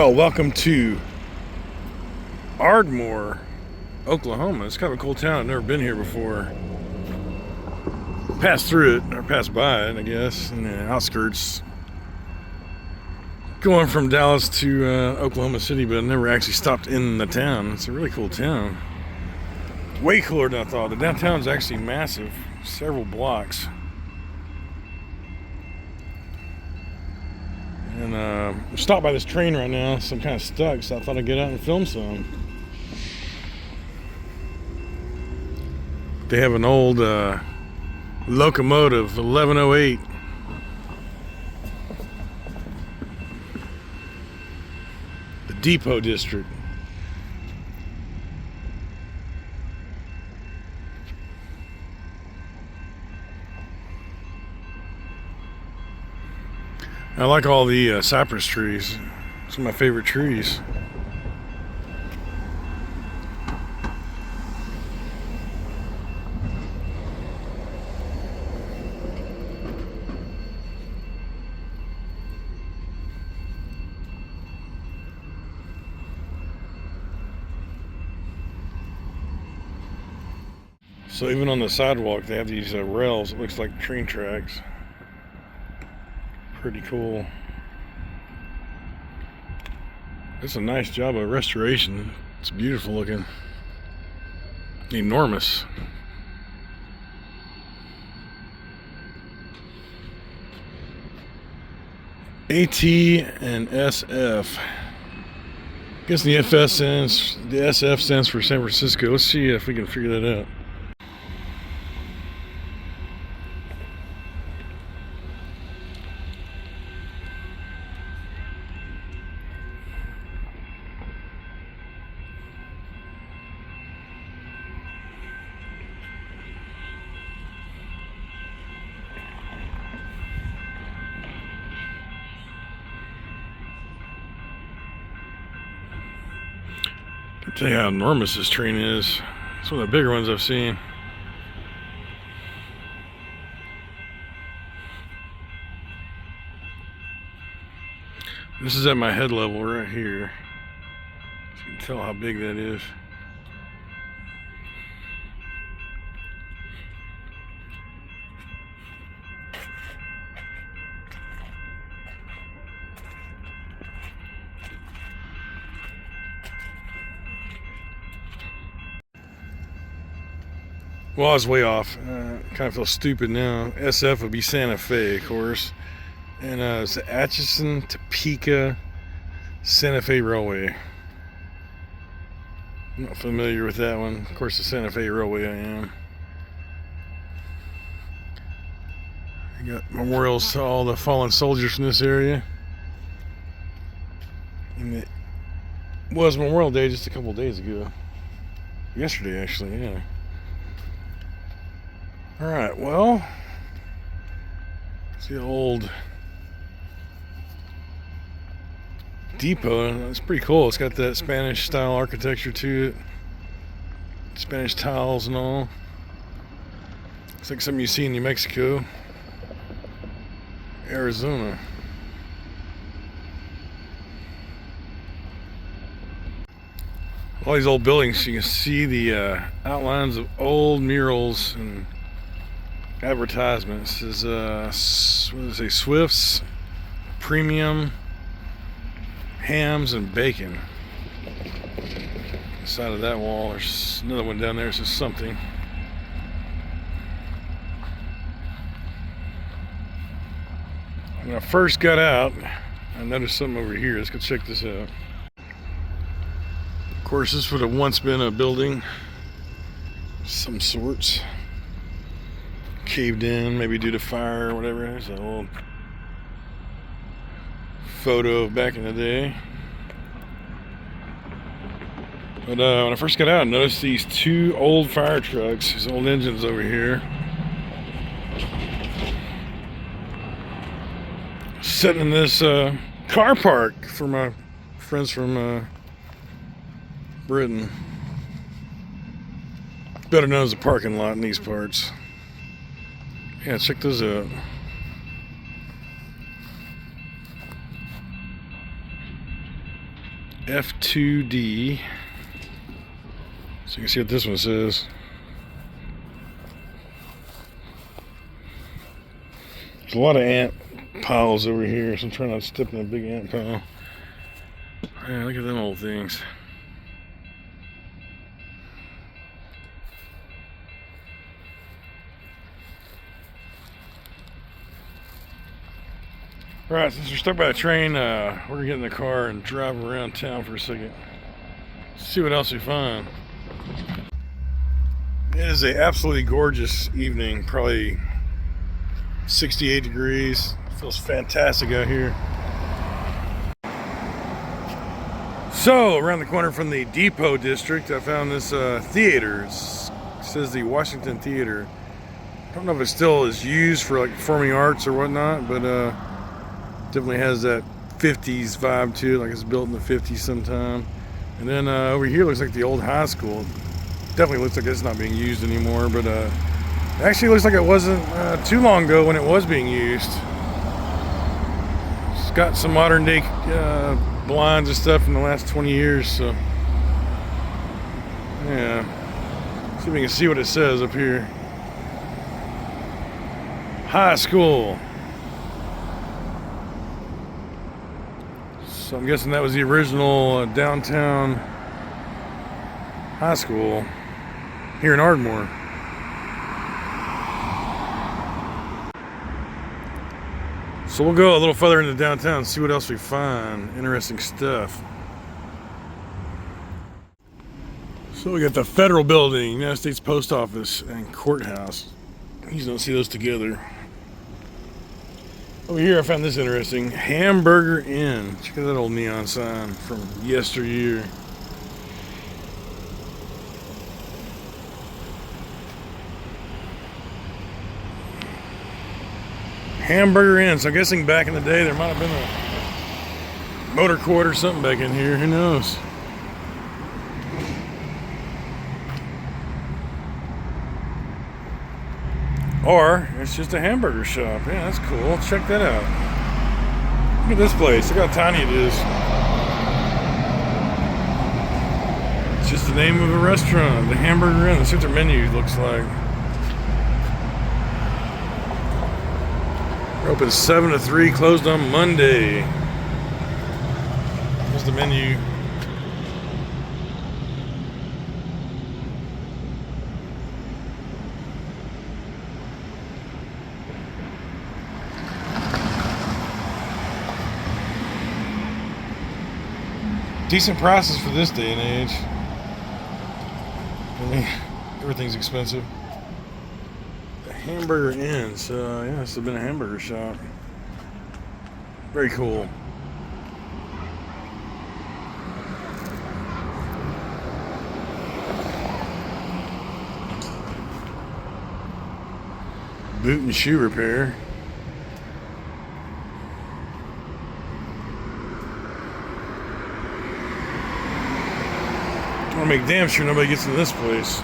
Well, welcome to Ardmore, Oklahoma. It's kind of a cool town. I've never been here before. Passed through it, or passed by it, I guess, in the outskirts. Going from Dallas to Oklahoma City, but I never actually stopped in the town. It's a really cool town. Way cooler than I thought. The downtown's actually massive, several blocks. And I'm stopped by this train right now, so I'm kind of stuck, so I thought I'd get out and film some. They have an old locomotive, 1108. The Depot District. I like all the cypress trees. Some of my favorite trees. So even on the sidewalk, they have these rails. It looks like train tracks. Pretty cool. It's a nice job of restoration. It's beautiful looking. Enormous. AT and SF. I guess the SF stands for San Francisco. Let's see if we can figure that out. I'll tell you how enormous this train is. It's one of the bigger ones I've seen. This is at my head level right here. So you can tell how big that is. Well, I was way off. Kind of feel stupid now. SF would be Santa Fe, of course. And it's the Atchison, Topeka, Santa Fe Railway. I'm not familiar with that one. Of course, the Santa Fe Railway I am. I got memorials to all the fallen soldiers from this area. And it was Memorial Day just a couple days ago. Yesterday, actually, yeah. Alright, well, it's the old depot. It's pretty cool. It's got that Spanish style architecture to it. Spanish tiles and all. It's like something you see in New Mexico, Arizona. All these old buildings, you can see the outlines of old murals and advertisements. This is what does it say? Swift's Premium Hams and Bacon. Side of that wall, there's another one down there. It says something. When I first got out, I noticed something over here. Let's go check this out. Of course, this would have once been a building of some sorts. Caved in, maybe due to fire or whatever. There's an old photo of back in the day. But when I first got out, I noticed these two old fire trucks, these old engines over here, sitting in this car park for my friends from Britain. Better known as a parking lot in these parts. Yeah, check those out. F2D. So you can see what this one says. There's a lot of ant piles over here, so I'm trying not to step in a big ant pile. Yeah, look at them old things. Alright, since we're stuck by the train, we're gonna get in the car and drive around town for a second. See what else we find. It is an absolutely gorgeous evening, probably 68 degrees. Feels fantastic out here. So, around the corner from the Depot District, I found this theater. It says the Washington Theater. I don't know if it still is used for like performing arts or whatnot, but definitely has that 50s vibe to it, like it's built in the 50s sometime. And then over here looks like the old high school. Definitely looks like it's not being used anymore, but it actually looks like it wasn't too long ago when it was being used. It's got some modern day blinds and stuff in the last 20 years, so yeah. See if we can see what it says up here. High school. So I'm guessing that was the original downtown high school here in Ardmore. So we'll go a little further into downtown and see what else we find. Interesting stuff. So we got the Federal Building, United States Post Office, and Courthouse. You usually don't see those together. Over here I found this interesting. Hamburger Inn. Check out that old neon sign from yesteryear. Hamburger Inn. So I'm guessing back in the day there might have been a motor court or something back in here. Who knows? Or it's just a hamburger shop. Yeah, that's cool. Check that out. Look at this place. Look how tiny it is. It's just the name of a restaurant, the Hamburger Inn. Let's see what their menu looks like. We're open 7 to 3, closed on Monday. Here's the menu. Decent prices for this day and age. I mean, everything's expensive. The Hamburger Inn. So yeah, this has been a hamburger shop. Very cool. Boot and shoe repair. I want to make damn sure nobody gets in this place.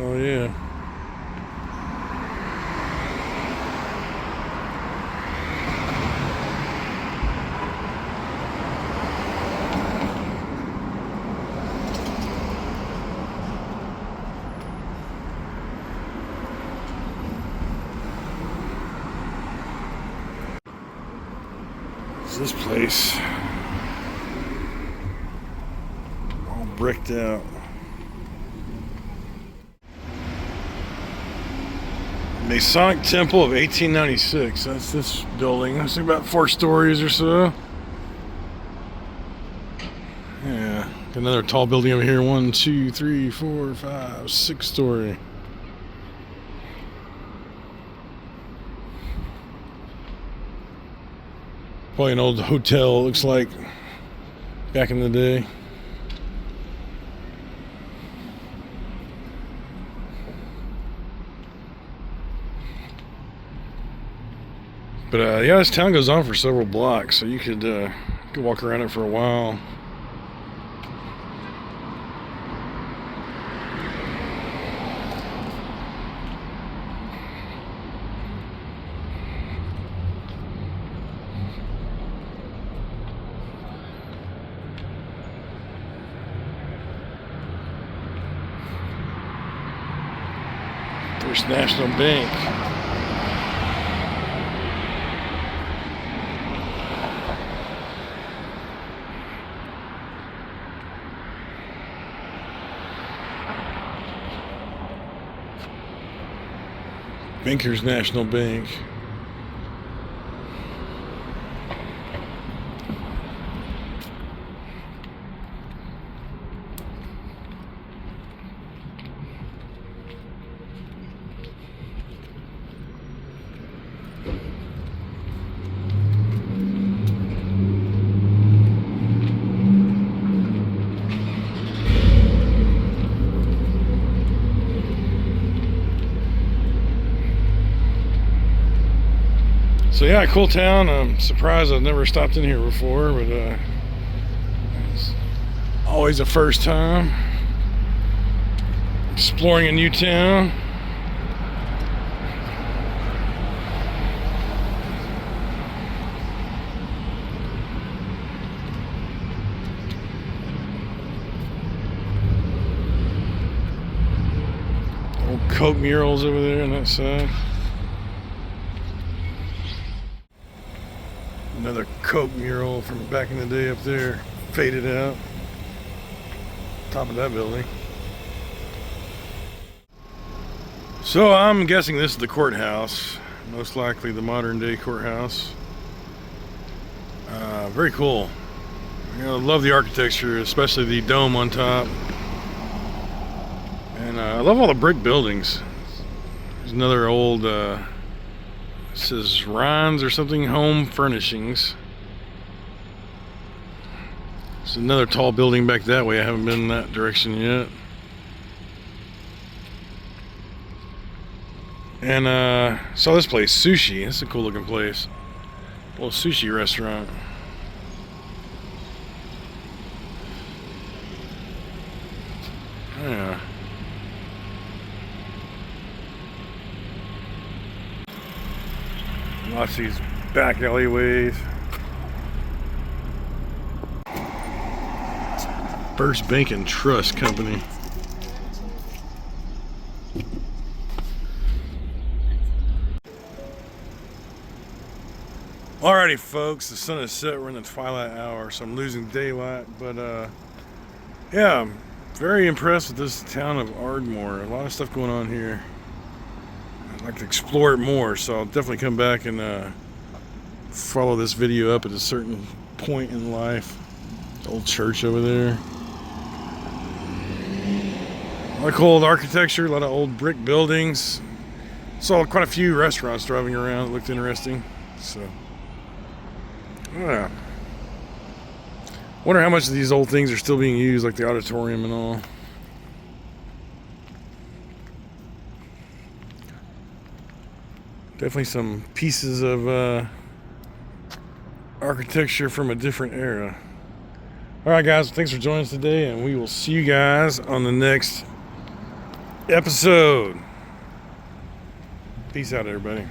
Oh yeah. What's this place? Bricked out. Masonic Temple of 1896. That's this building. It's about 4 stories or so. Yeah. Another tall building over here. 1, 2, 3, 4, 5, 6 story. Probably an old hotel, looks like, back in the day. But yeah, this town goes on for several blocks, so you could walk around it for a while. First National Bank. Bankers National Bank. So yeah, cool town. I'm surprised I've never stopped in here before, but it's always a first time exploring a new town. Old Coke murals over there on that side. Another Coke mural from back in the day up there, faded out. Top of that building. So I'm guessing this is the courthouse, most likely the modern day courthouse. Very cool. You know, I love the architecture, especially the dome on top. And I love all the brick buildings. There's another old this is Rhines or something, home furnishings. There's another tall building back that way. I haven't been in that direction yet. And saw this place, Sushi. It's a cool looking place. A little sushi restaurant. Yeah. Lots of these back alleyways. First Bank and Trust Company. Alrighty folks, the sun is set, we're in the twilight hour, so I'm losing daylight, but yeah, I'm very impressed with this town of Ardmore. A lot of stuff going on here. I'd like to explore it more, so I'll definitely come back and follow this video up at a certain point in life. Old church over there. A lot of old architecture, a lot of old brick buildings. Saw quite a few restaurants driving around. It looked interesting. So, yeah. Wonder how much of these old things are still being used, like the auditorium and all. Definitely some pieces of architecture from a different era. Alright guys, thanks for joining us today, and we will see you guys on the next episode. Peace out, everybody.